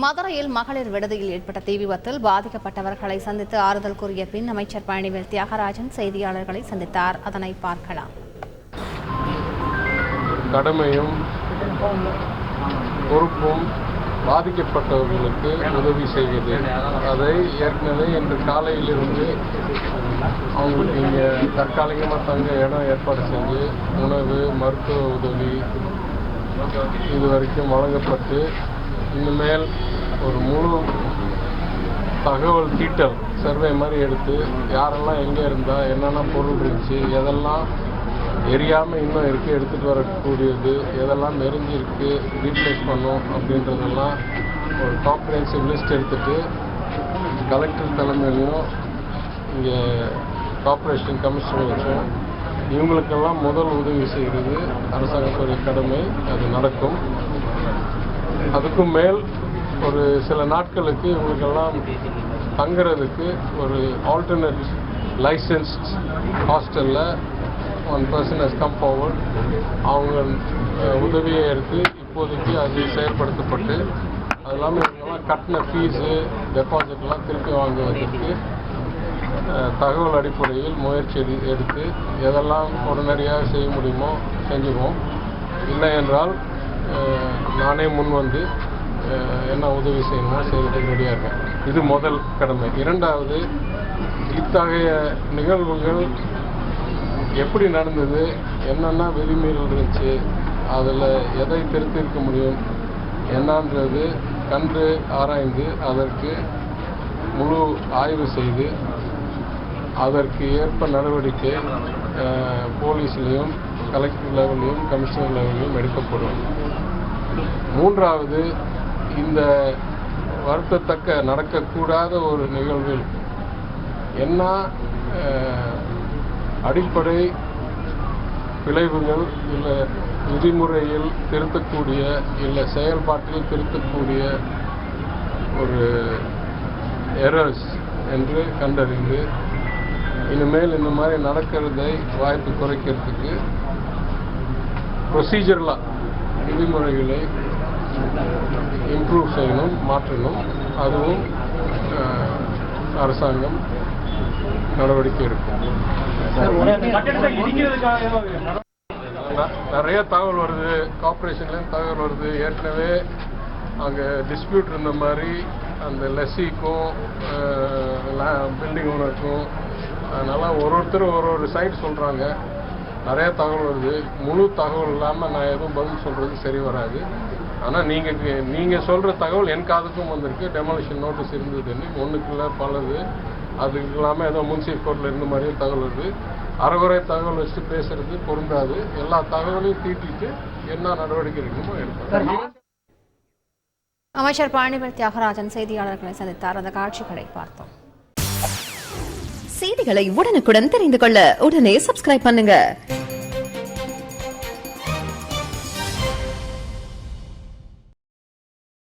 மதுரையில் மகளிர் விடுதியில் ஏற்பட்ட தீ விபத்தில் பாதிக்கப்பட்டவர்களை சந்தித்து ஆறுதல் கூறிய பின் அமைச்சர் பழனிவேல் தியாகராஜன் செய்தியாளர்களை சந்தித்தார். அதனை பார்க்கலாம். கடமையும் பொறுப்பும் பாதிக்கப்பட்டவர்களுக்கு உதவி செய்வது, அதை ஏற்கனவே இன்று காலையிலிருந்து அவங்களுக்கு இங்கே தற்காலிகமாக தங்க இடம் ஏற்பாடு செஞ்சு உணவு, மருத்துவ உதவி இதுவரைக்கும் வழங்கப்பட்டு இனிமேல் ஒரு முழு தகவல் தீட்டல் சர்வே மாதிரி எடுத்து யாரெல்லாம் எங்கே இருந்தால் என்னென்ன பொருள் இருந்துச்சு, எதெல்லாம் எரியாமல் இன்னும் இருக்குது எடுத்துகிட்டு வரக்கூடியது, எதெல்லாம் எரிஞ்சிருக்கு ரீப்ளேஸ் பண்ணோம் அப்படின்றதெல்லாம் ஒரு காம்ப்ரிஹென்சிவ் லிஸ்ட் எடுத்துகிட்டு கலெக்டர் தலைமையிலையும் இங்கே கார்ப்பரேஷன் கமிஷனர் வச்சோம். இவங்களுக்கெல்லாம் முதல் உதவி செய்கிறது அரசாங்கத்துடைய கடமை. அது நடக்கும். அதுக்கும் மேல் ஒரு சில நாட்களுக்கு இவங்களுக்கெல்லாம் தங்குறதுக்கு ஒரு ஆல்டர்னேட் லைசன்ஸ்ட் ஹாஸ்டலில் one person has come forward. அவங்க உதவியை எடுத்து இப்போதைக்கு அது செயல்படுத்தப்பட்டு அது இல்லாமல் இவங்கெல்லாம் கட்டின ஃபீஸு டெபாசிட்லாம் திருப்பி வாங்குவதற்கு தகவல் அடிப்படையில் முயற்சி எடுத்து எதெல்லாம் உடனடியாக செய்ய முடியுமோ செஞ்சுக்குவோம். இல்லை என்றால் நானே முன் வந்து என்ன உதவி செய்யணுமோ செய்கிறதுக்கு ரெடியாக இருக்கேன். இது முதல் கடமை. இரண்டாவது, இத்தகைய நிகழ்வுகள் எப்படி நடந்தது, என்னென்ன விதிமீறல் இருந்துச்சு, அதில் எதை திருத்திருக்க முடியும் என்னன்றது கண்டு ஆராய்ந்து அதற்கு முழு ஆய்வு செய்து அதற்கு ஏற்ப நடவடிக்கை போலீஸ்லேயும் கலெக்டர் லெவலையும் கமிஷனர் லெவலையும் எடுக்கப்படும். மூன்றாவது, இந்த வருத்தத்தக்க நடக்கக்கூடாத ஒரு நிகழ்வில் என்ன அடிப்படை விளைவுகள் இல்லை விதிமுறையில் திருத்தக்கூடிய இல்லை செயல்பாட்டில் திருத்தக்கூடிய ஒரு எரர்ஸ் என்று கண்டறிந்து இனிமேல் இந்த மாதிரி நடக்கிறதை வாய்ப்பு குறைக்கிறதுக்கு ப்ரொசீஜர்லாம் விதிமுறைகளை இம்ப்ரூவ் செய்யணும், மாற்றணும். அதுவும் அரசாங்கம் நடவடிக்கை எடுக்கும். நிறைய தகவல் வருது, கார்ப்பரேஷன்லேருந்து தகவல் வருது. ஏற்கனவே அங்கே டிஸ்பியூட் இருந்த மாதிரி அந்த லெஸ்ஸிக்கும் பில்டிங் ஓனருக்கும், அதனால் ஒருத்தர் ஒரு சைட் சொல்கிறாங்க. நிறைய தகவல் வருது. முழு தகவல் இல்லாமல் நான் எதுவும் பதில் சொல்கிறது சரி வராது. ஆனால் நீங்கள் சொல்கிற தகவல் என் காதுக்கும் வந்திருக்கு. டெமாலிஷன் நோட்டீஸ் இருந்ததுன்னு ஒன்றுக்குள்ள பலது. அதுக்கு இல்லாமல் ஏதோ முன்சிபல் கோர்ட்டில் இருந்த மாதிரியும் தகவல் வருது. அறகுறை தகவல் வச்சு பேசுறது பொருந்தாது. எல்லா தகவலையும் தீட்டிட்டு என்ன நடவடிக்கை எடுக்கணுமோ எடுப்பாங்க. அமைச்சர் பழனிவேல் தியாகராஜன் செய்தியாளர்களை சந்தித்தார். அந்த காட்சிகளை பார்த்தோம். செய்திகளை உடனுக்குடன் தெரிந்து கொள்ள உடனே சப்ஸ்கிரைப் பண்ணுங்க.